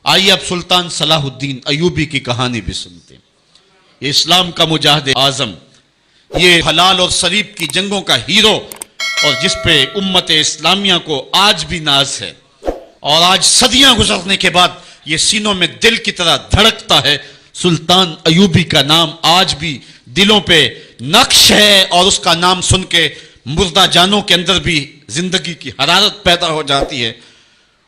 آئیے اب سلطان صلاح الدین ایوبی کی کہانی بھی سنتے ہیں۔ یہ اسلام کا مجاہد اعظم، یہ حلال اور صلیب کی جنگوں کا ہیرو، اور جس پہ امت اسلامیہ کو آج بھی ناز ہے، اور آج صدیاں گزرنے کے بعد یہ سینوں میں دل کی طرح دھڑکتا ہے۔ سلطان ایوبی کا نام آج بھی دلوں پہ نقش ہے، اور اس کا نام سن کے مردہ جانوں کے اندر بھی زندگی کی حرارت پیدا ہو جاتی ہے۔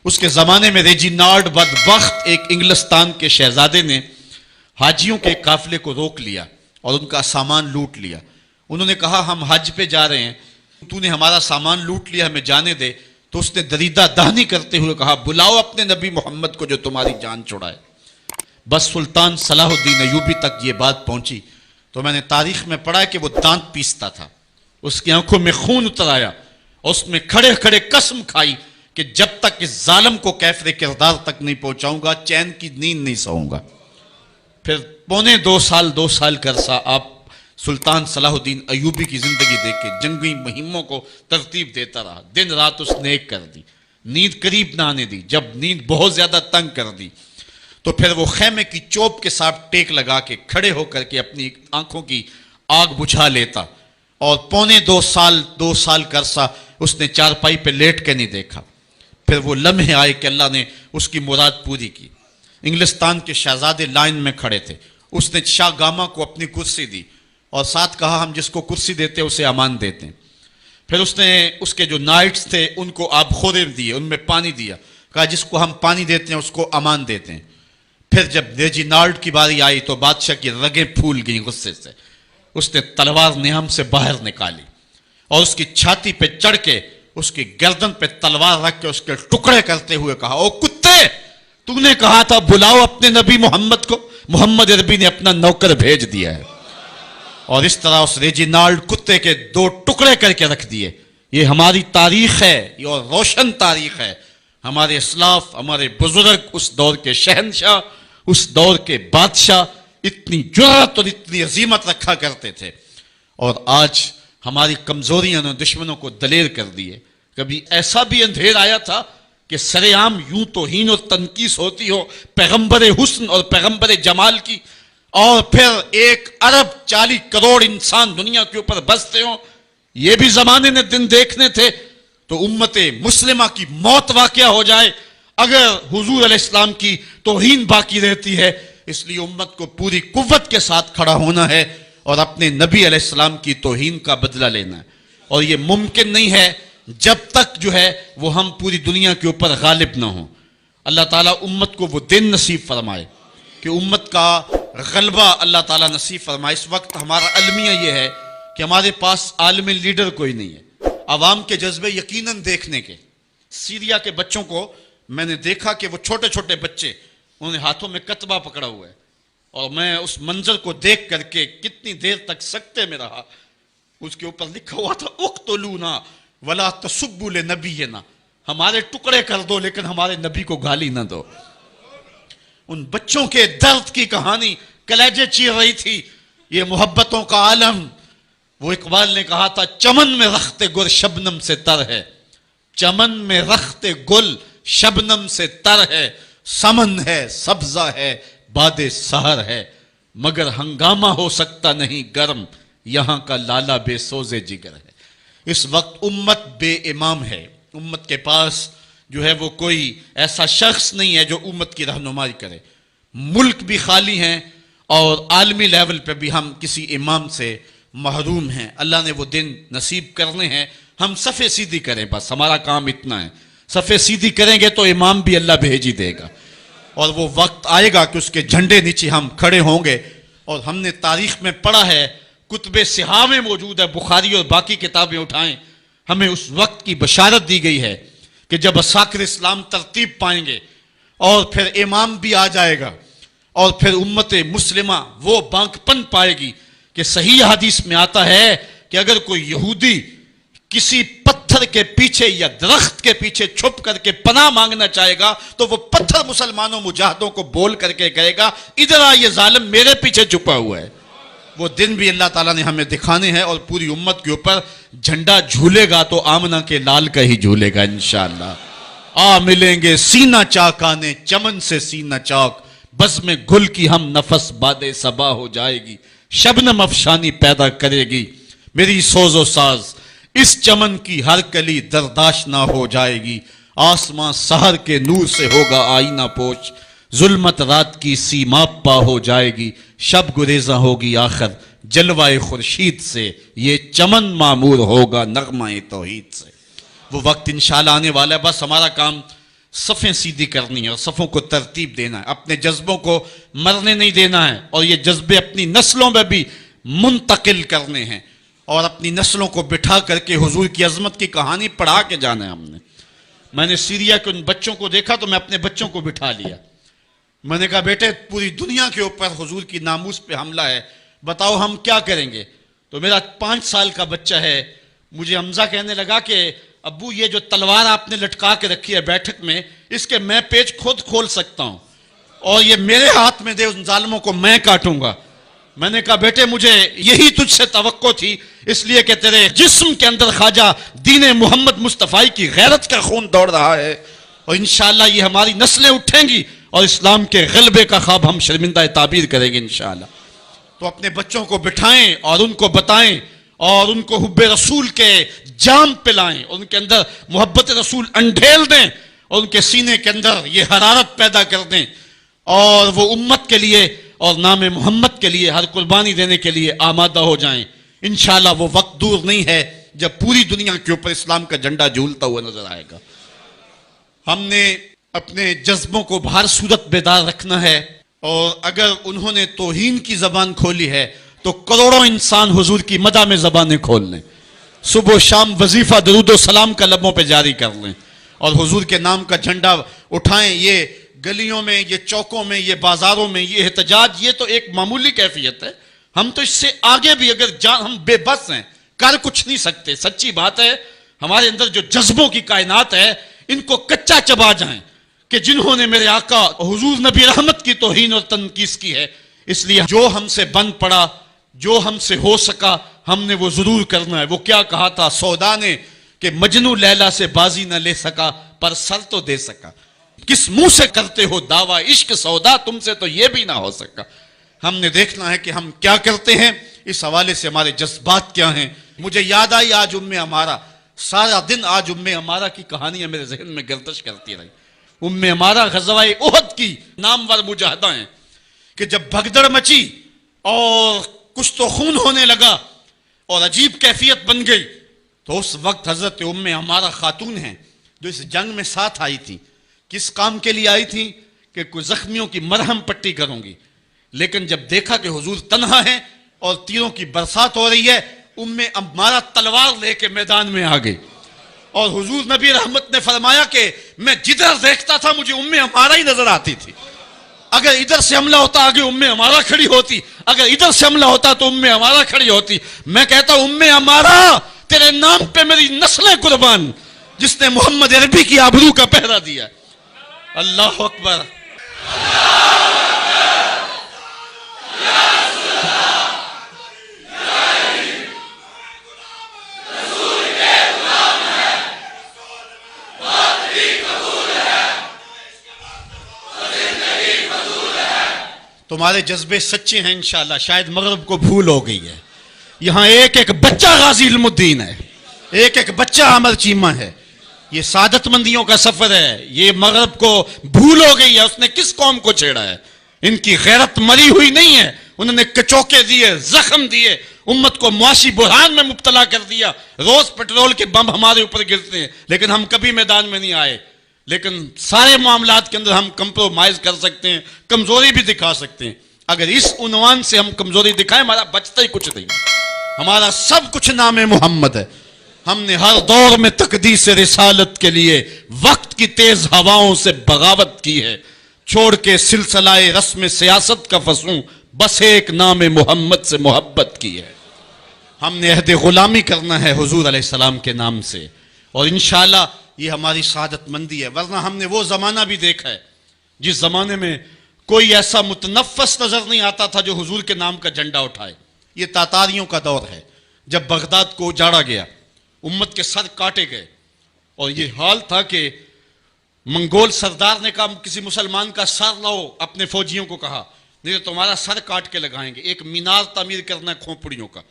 اس کے زمانے میں ریجینالڈ بدبخت ایک انگلستان کے شہزادے نے حاجیوں کے قافلے کو روک لیا اور ان کا سامان لوٹ لیا۔ انہوں نے کہا ہم حج پہ جا رہے ہیں، تو نے ہمارا سامان لوٹ لیا، ہمیں جانے دے۔ تو اس نے دریدہ دہنی کرتے ہوئے کہا بلاؤ اپنے نبی محمد کو جو تمہاری جان چھڑائے۔ بس سلطان صلاح الدین ایوبی تک یہ بات پہنچی تو میں نے تاریخ میں پڑھا کہ وہ دانت پیستا تھا، اس کی آنکھوں میں خون اتر آیا، اور اس میں کھڑے کھڑے قسم کھائی کہ جب تک اس ظالم کو کیفر کردار تک نہیں پہنچاؤں گا چین کی نیند نہیں سوؤں گا۔ پھر پونے دو سال کا عرصہ آپ سلطان صلاح الدین ایوبی کی زندگی دیکھے، جنگی مہموں کو ترتیب دیتا رہا، دن رات اس نے ایک کر دی، نیند قریب نہ آنے دی۔ جب نیند بہت زیادہ تنگ کر دی تو پھر وہ خیمے کی چوب کے ساتھ ٹیک لگا کے کھڑے ہو کر کے اپنی آنکھوں کی آگ بجھا لیتا، اور پونے دو سال کا عرصہ اس نے چارپائی پہ لیٹ کے نہیں دیکھا۔ پھر وہ لمحے آئے کہ اللہ نے اس کی مراد پوری کی۔ انگلستان کے شہزادے لائن میں کھڑے تھے، اس نے شاہ گاما کو اپنی کرسی دی اور ساتھ کہا ہم جس کو کرسی دیتے اسے امان دیتے ہیں۔ پھر اس نے اس کے جو نائٹس تھے ان کو آب خورے دیے، ان میں پانی دیا، کہا جس کو ہم پانی دیتے ہیں اس کو امان دیتے ہیں۔ پھر جب ریجینالڈ کی باری آئی تو بادشاہ کی رگیں پھول گئیں غصے سے، اس نے تلوار نیام سے باہر نکالی اور اس کی چھاتی پہ چڑھ کے اس کی گردن پہ تلوار رکھ کے اس کے ٹکڑے کرتے ہوئے کہا او کتے، تو نے کہا تھا بلاؤ اپنے نبی محمد کو، محمد عربی نے اپنا نوکر بھیج دیا ہے۔ اور اس طرح اس ریجینالڈ کتے کے دو ٹکڑے کر کے رکھ دیے۔ یہ ہماری تاریخ ہے، یہ اور روشن تاریخ ہے۔ ہمارے اسلاف، ہمارے بزرگ اس دور کے شہنشاہ، اس دور کے بادشاہ اتنی جرأت اور اتنی عظیمت رکھا کرتے تھے، اور آج ہماری کمزوریاں نے دشمنوں کو دلیر کر دیے۔ کبھی ایسا بھی اندھیر آیا تھا کہ سر عام یوں توہین اور تنقیص ہوتی ہو پیغمبر حسن اور پیغمبر جمال کی، اور پھر 1.40 کروڑ انسان دنیا کے اوپر بستے ہوں۔ یہ بھی زمانے نے دن دیکھنے تھے تو امت مسلمہ کی موت واقع ہو جائے اگر حضور علیہ السلام کی توہین باقی رہتی ہے۔ اس لیے امت کو پوری قوت کے ساتھ کھڑا ہونا ہے اور اپنے نبی علیہ السلام کی توہین کا بدلہ لینا ہے، اور یہ ممکن نہیں ہے جب تک جو ہے وہ ہم پوری دنیا کے اوپر غالب نہ ہوں۔ اللہ تعالیٰ امت کو وہ دن نصیب فرمائے کہ امت کا غلبہ اللہ تعالیٰ نصیب فرمائے۔ اس وقت ہمارا المیہ یہ ہے کہ ہمارے پاس عالم لیڈر کوئی نہیں ہے، عوام کے جذبے یقیناً دیکھنے کے۔ سیریا کے بچوں کو میں نے دیکھا کہ وہ چھوٹے چھوٹے بچے، انہوں نے ہاتھوں میں کتبہ پکڑا ہوا ہے، اور میں اس منظر کو دیکھ کر کے کتنی دیر تک سکتے میں رہا۔ اس کے اوپر لکھا ہوا تھا اقتلونا ولا تسبوا لنبینا، ہمارے ٹکڑے کر دو لیکن ہمارے نبی کو گالی نہ دو۔ ان بچوں کے درد کی کہانی کلیجے چیر رہی تھی۔ یہ محبتوں کا عالم، وہ اقبال نے کہا تھا چمن میں رخت گل شبنم سے تر ہے، چمن میں رخت گل شبنم سے تر ہے، سمن ہے سبزہ ہے باد سحر ہے، مگر ہنگامہ ہو سکتا نہیں گرم، یہاں کا لالا بے سوزے جگر ہے۔ اس وقت امت بے امام ہے، امت کے پاس جو ہے وہ کوئی ایسا شخص نہیں ہے جو امت کی رہنمائی کرے۔ ملک بھی خالی ہیں اور عالمی لیول پہ بھی ہم کسی امام سے محروم ہیں۔ اللہ نے وہ دن نصیب کرنے ہیں، ہم صفے سیدھی کریں، بس ہمارا کام اتنا ہے۔ صفے سیدھی کریں گے تو امام بھی اللہ بھیج ہی دے گا، اور وہ وقت آئے گا کہ اس کے جھنڈے نیچے ہم کھڑے ہوں گے۔ اور ہم نے تاریخ میں پڑھا ہے، کتب صحاح میں موجود ہے، بخاری اور باقی کتابیں اٹھائیں، ہمیں اس وقت کی بشارت دی گئی ہے کہ جب اساکر اسلام ترتیب پائیں گے اور پھر امام بھی آ جائے گا، اور پھر امت مسلمہ وہ بانکپن پائے گی کہ صحیح حدیث میں آتا ہے کہ اگر کوئی یہودی کسی پتھر کے پیچھے یا درخت کے پیچھے چھپ کر کے پناہ مانگنا چاہے گا تو وہ پتھر مسلمانوں مجاہدوں کو بول کر کے کہے گا ادھر آ، یہ ظالم میرے پیچھے چھپا ہوا ہے۔ وہ دن بھی اللہ تعالیٰ نے ہمیں دکھانے ہیں، اور پوری امت کے اوپر جھنڈا جھولے گا تو آمنہ کے لال کا ہی جھولے گا انشاءاللہ۔ آ ملیں گے سینہ چاکانے چمن سے سینہ چاک، بزم گل کی ہم نفس باد صبا ہو جائے گی، شبنم افشانی پیدا کرے گی میری سوز و ساز، اس چمن کی ہر کلی درداش نہ ہو جائے گی، آسمان سحر کے نور سے ہوگا آئینہ پوش، ظلمت رات کی سیماب پا ہو جائے گی، شب گریزاں ہوگی آخر جلوہ خورشید سے، یہ چمن معمور ہوگا نغمہ توحید سے۔ وہ وقت انشاءاللہ آنے والا ہے، بس ہمارا کام صفیں سیدھی کرنی ہے اور صفوں کو ترتیب دینا ہے، اپنے جذبوں کو مرنے نہیں دینا ہے، اور یہ جذبے اپنی نسلوں میں بھی منتقل کرنے ہیں، اور اپنی نسلوں کو بٹھا کر کے حضور کی عظمت کی کہانی پڑھا کے جانا ہے ہم نے۔ میں نے سیریا کے ان بچوں کو دیکھا تو میں اپنے بچوں کو بٹھا لیا، میں نے کہا بیٹے پوری دنیا کے اوپر حضور کی ناموس پہ حملہ ہے، بتاؤ ہم کیا کریں گے؟ تو میرا 5 سال کا بچہ ہے، مجھے حمزہ کہنے لگا کہ ابو یہ جو تلوار آپ نے لٹکا کے رکھی ہے بیٹھک میں، اس کے میں پیچ خود کھول سکتا ہوں اور یہ میرے ہاتھ میں دے، ان ظالموں کو میں کاٹوں گا۔ میں نے کہا بیٹے مجھے یہی تجھ سے توقع تھی، اس لیے کہ تیرے جسم کے اندر خواجہ دین محمد مصطفی کی غیرت کا خون دوڑ رہا ہے، اور انشاءاللہ یہ ہماری نسلیں اٹھیں گی اور اسلام کے غلبے کا خواب ہم شرمندہ تعبیر کریں گے انشاءاللہ۔ تو اپنے بچوں کو بٹھائیں اور ان کو بتائیں اور ان کو حب رسول کے جام پلائیں، ان کے اندر محبت رسول انڈھیل دیں اور ان کے سینے کے اندر یہ حرارت پیدا کر دیں، اور وہ امت کے لیے اور نام محمد کے لیے ہر قربانی دینے کے لیے آمادہ ہو جائیں۔ انشاءاللہ وہ وقت دور نہیں ہے جب پوری دنیا کے اوپر اسلام کا جھنڈا جھولتا ہوا نظر آئے گا۔ ہم نے اپنے جذبوں کو بہر صورت بیدار رکھنا ہے، اور اگر انہوں نے توہین کی زبان کھولی ہے تو کروڑوں انسان حضور کی مدح میں زبانیں کھول لیں، صبح و شام وظیفہ درود و سلام کا لبوں پہ جاری کر لیں اور حضور کے نام کا جھنڈا اٹھائیں۔ یہ گلیوں میں، یہ چوکوں میں، یہ بازاروں میں یہ احتجاج، یہ تو ایک معمولی کیفیت ہے، ہم تو اس سے آگے بھی اگر ہم بے بس ہیں، کر کچھ نہیں سکتے۔ سچی بات ہے، ہمارے اندر جو جذبوں کی کائنات ہے ان کو کچا چبا جائیں کہ جنہوں نے میرے آقا حضور نبی رحمت کی توہین اور تنقیص کی ہے، اس لیے جو ہم سے بن پڑا، جو ہم سے ہو سکا ہم نے وہ ضرور کرنا ہے۔ وہ کیا کہا تھا سودا نے کہ مجنو لیلا سے بازی نہ لے سکا پر سر تو دے سکا، کس منہ سے کرتے ہو دعویٰ عشق سودا، تم سے تو یہ بھی نہ ہو سکا۔ ہم نے دیکھنا ہے کہ ہم کیا کرتے ہیں، اس حوالے سے ہمارے جذبات کیا ہیں۔ مجھے یاد آئی آج عمارہ، سارا دن آج عمارہ کی کہانیاں میرے ذہن میں گردش کرتی رہی۔ عمارہ غزوہ احد کی نامور مجاہدہ ہیں کہ جب بھگدڑ مچی اور کچھ تو خون ہونے لگا اور عجیب کیفیت بن گئی، تو اس وقت حضرت عمارہ خاتون ہیں جو اس جنگ میں ساتھ آئی تھی۔ کس کام کے لیے آئی تھی؟ کہ کوئی زخمیوں کی مرہم پٹی کروں گی، لیکن جب دیکھا کہ حضور تنہا ہے اور تیروں کی برسات ہو رہی ہے، عمارہ تلوار لے کے میدان میں آ گئی، اور حضور نبی رحمت نے فرمایا کہ میں جدھر دیکھتا تھا مجھے عمارہ ہی نظر آتی تھی۔ اگر ادھر سے حملہ ہوتا آگے عمارہ کھڑی ہوتی، اگر ادھر سے حملہ ہوتا تو عمارہ کھڑی ہوتی۔ میں کہتا عمارہ تیرے نام پہ میری نسلیں قربان، جس نے محمد عربی کی آبرو کا پہرا دیا۔ اللہ اکبر۔ تمہارے جذبے سچے ہیں انشاءاللہ، شاید مغرب کو بھول ہو گئی ہے۔ یہاں ایک ایک بچہ غازی علم الدین ہے، ایک ایک بچہ عمر چیمہ ہے۔ یہ سعادت مندیوں کا سفر ہے، یہ مغرب کو بھول ہو گئی ہے۔ اس نے کس قوم کو چھیڑا ہے؟ ان کی غیرت مری ہوئی نہیں ہے، انہوں نے کچوکے دیے، زخم دیے، امت کو معاشی بحران میں مبتلا کر دیا۔ روز پٹرول کے بم ہمارے اوپر گرتے ہیں لیکن ہم کبھی میدان میں نہیں آئے۔ لیکن سارے معاملات کے اندر ہم کمپرومائز کر سکتے ہیں، کمزوری بھی دکھا سکتے ہیں۔ اگر اس عنوان سے ہم کمزوری دکھائیں، ہمارا بچتا ہی کچھ نہیں، ہمارا سب کچھ نام محمد ہے۔ ہم نے ہر دور میں تقدیس رسالت کے لیے وقت کی تیز ہواؤں سے بغاوت کی ہے، چھوڑ کے سلسلہ رسم سیاست کا فسوں، بس ایک نام محمد سے محبت کی ہے۔ ہم نے عہد غلامی کرنا ہے حضور علیہ السلام کے نام سے، اور انشاءاللہ یہ ہماری سعادت مندی ہے۔ ورنہ ہم نے وہ زمانہ بھی دیکھا ہے جس زمانے میں کوئی ایسا متنفس نظر نہیں آتا تھا جو حضور کے نام کا جھنڈا اٹھائے۔ یہ تاتاریوں کا دور ہے، جب بغداد کو اجاڑا گیا، امت کے سر کاٹے گئے، اور یہ حال تھا کہ منگول سردار نے کہا کسی مسلمان کا سر لاؤ، اپنے فوجیوں کو کہا، نہیں تو تمہارا سر کاٹ کے لگائیں گے۔ ایک مینار تعمیر کرنا ہے کھوپڑیوں کا،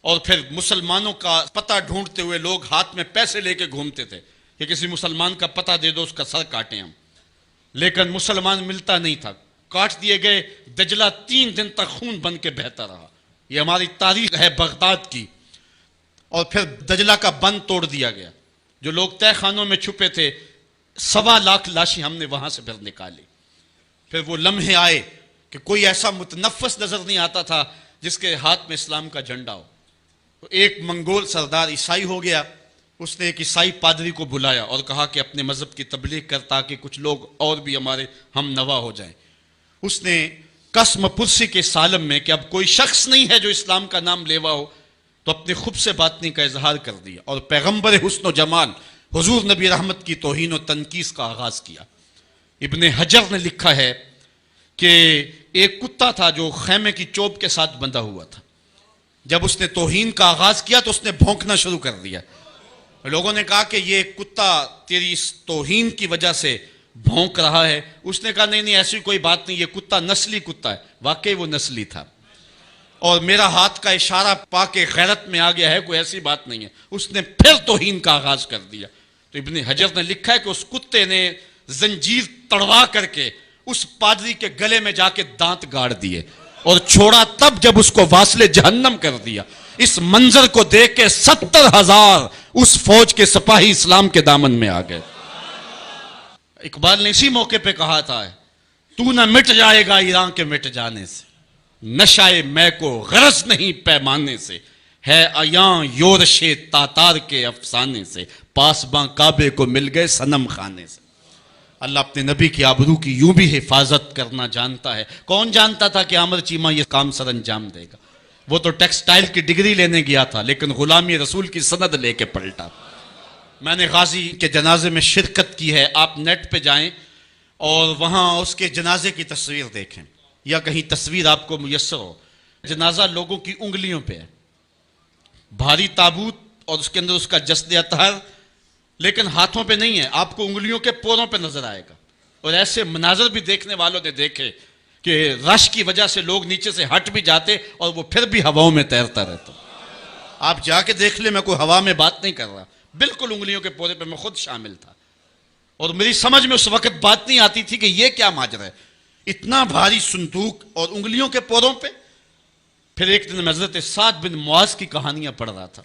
اور پھر مسلمانوں کا پتہ ڈھونڈتے ہوئے لوگ ہاتھ میں پیسے لے کے گھومتے تھے کہ کسی مسلمان کا پتہ دے دو، اس کا سر کاٹیں ہم، لیکن مسلمان ملتا نہیں تھا، کاٹ دیے گئے۔ دجلہ 3 دن تک خون بن کے بہتا رہا۔ یہ ہماری تاریخ ہے بغداد کی۔ اور پھر دجلہ کا بند توڑ دیا گیا، جو لوگ تہہ خانوں میں چھپے تھے 1.25 لاکھ لاشیں ہم نے وہاں سے پھر نکالی۔ پھر وہ لمحے آئے کہ کوئی ایسا متنفس نظر نہیں آتا تھا جس کے ہاتھ میں اسلام کا جھنڈا ہو۔ ایک منگول سردار عیسائی ہو گیا، اس نے ایک عیسائی پادری کو بلایا اور کہا کہ اپنے مذہب کی تبلیغ کر تاکہ کچھ لوگ اور بھی ہمارے ہم نوا ہو جائیں۔ اس نے قسم پرسی کے سالم میں کہ اب کوئی شخص نہیں ہے جو اسلام کا نام لیوا ہو، تو اپنے خب سے باطنی کا اظہار کر دیا اور پیغمبر حسن و جمال حضور نبی رحمت کی توہین و تنقیص کا آغاز کیا۔ ابن حجر نے لکھا ہے کہ ایک کتا تھا جو خیمے کی چوب کے ساتھ بندھا ہوا تھا، جب اس نے توہین کا آغاز کیا تو اس نے بھونکنا شروع کر دیا۔ لوگوں نے کہا کہ یہ کتا تیری اس توہین کی وجہ سے بھونک رہا ہے۔ اس نے کہا نہیں ایسی کوئی بات نہیں، یہ کتا نسلی کتا ہے۔ واقعی وہ نسلی تھا، اور میرا ہاتھ کا اشارہ پا کے غیرت میں آ گیا ہے، کوئی ایسی بات نہیں ہے۔ اس نے پھر توہین کا آغاز کر دیا۔ تو ابن حجر نے لکھا ہے کہ اس کتے نے زنجیر تڑوا کر کے اس پادری کے گلے میں جا کے دانت گاڑ دیے اور چھوڑا تب جب اس کو واصل جہنم کر دیا۔ اس منظر کو دیکھ کے 70,000 اس فوج کے سپاہی اسلام کے دامن میں آ گئے۔ اقبال نے اسی موقع پہ کہا تھا، تو نہ مٹ جائے گا ایران کے مٹ جانے سے، نشائے میں کو غرض نہیں پیمانے سے، ہے عیاں یورش تاتار کے افسانے سے، پاسباں کعبے کو مل گئے صنم خانے سے۔ اللہ اپنے نبی کی آبرو کی یوں بھی حفاظت کرنا جانتا ہے۔ کون جانتا تھا کہ عامر چیمہ یہ کام سر انجام دے گا؟ وہ تو ٹیکسٹائل کی ڈگری لینے گیا تھا، لیکن غلامی رسول کی سند لے کے پلٹا۔ میں نے غازی کے جنازے میں شرکت کی ہے، آپ نیٹ پہ جائیں اور وہاں اس کے جنازے کی تصویر دیکھیں، یا کہیں تصویر آپ کو میسر ہو۔ جنازہ لوگوں کی انگلیوں پہ ہے، بھاری تابوت اور اس کے اندر اس کا جسد اطہر، لیکن ہاتھوں پہ نہیں ہے، آپ کو انگلیوں کے پوروں پہ نظر آئے گا۔ اور ایسے مناظر بھی دیکھنے والوں نے دیکھے کہ رش کی وجہ سے لوگ نیچے سے ہٹ بھی جاتے اور وہ پھر بھی ہواؤں میں تیرتا رہتا۔ آپ جا کے دیکھ لیں، میں کوئی ہوا میں بات نہیں کر رہا، بالکل انگلیوں کے پورے پہ میں خود شامل تھا، اور میری سمجھ میں اس وقت بات نہیں آتی تھی کہ یہ کیا ماجرا ہے، اتنا بھاری صندوق اور انگلیوں کے پوروں پہ۔ پھر ایک دن میں حضرت سعد بن معاذ کی کہانیاں پڑھ رہا تھا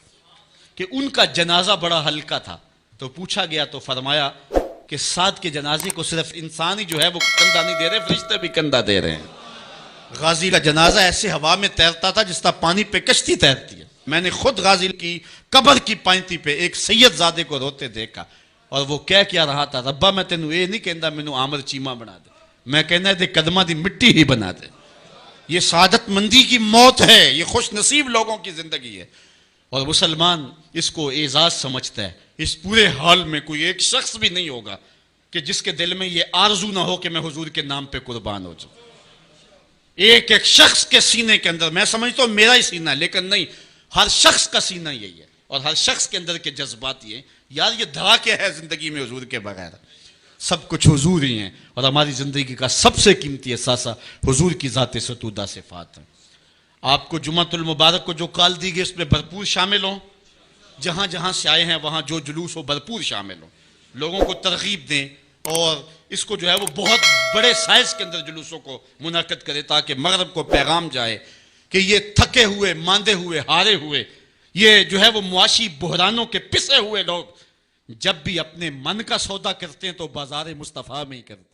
کہ ان کا جنازہ بڑا ہلکا تھا، تو پوچھا گیا تو فرمایا کہ سعد کے جنازے کو صرف انسان ہی جو ہے وہ کندھا نہیں دے رہے، فرشتے بھی کندھا دے رہے ہیں۔ غازی کا جنازہ ایسے ہوا میں تیرتا تھا جس طرح پانی پہ کشتی تیرتی ہے۔ میں نے خود غازی کی قبر کی پائنتی پہ ایک سید زادے کو روتے دیکھا، اور وہ کہہ کیا رہا تھا، ربا میں تینوں یہ نہیں کہندا مینوں عامر چیمہ بنا دے، میں کہنا دے قدمہ دی مٹی ہی بنا دے۔ یہ سعادت مندی کی موت ہے، یہ خوش نصیب لوگوں کی زندگی ہے، اور مسلمان اس کو اعزاز سمجھتا ہے۔ اس پورے حال میں کوئی ایک شخص بھی نہیں ہوگا کہ جس کے دل میں یہ آرزو نہ ہو کہ میں حضور کے نام پہ قربان ہو جاؤں۔ ایک ایک شخص کے سینے کے اندر، میں سمجھتا ہوں میرا ہی سینہ، لیکن نہیں، ہر شخص کا سینہ یہی ہے، اور ہر شخص کے اندر کے جذبات یہ ہیں، یار یہ دھڑا کیا ہے زندگی میں حضور کے بغیر؟ سب کچھ حضور ہی ہیں، اور ہماری زندگی کا سب سے قیمتی اثاثہ حضور کی ذات ستودہ صفات ہے۔ آپ کو جمعۃ المبارک کو جو کال دی گئی اس میں بھرپور شامل ہوں، جہاں جہاں سے آئے ہیں وہاں جو جلوس ہو بھرپور شامل ہوں، لوگوں کو ترغیب دیں، اور اس کو جو ہے وہ بہت بڑے سائز کے اندر جلوسوں کو منعقد کرے تاکہ مغرب کو پیغام جائے کہ یہ تھکے ہوئے، ماندے ہوئے، ہارے ہوئے، یہ جو ہے وہ معاشی بحرانوں کے پسے ہوئے لوگ جب بھی اپنے من کا سودا کرتے ہیں تو بازار مصطفیٰ میں ہی کرتے ہیں۔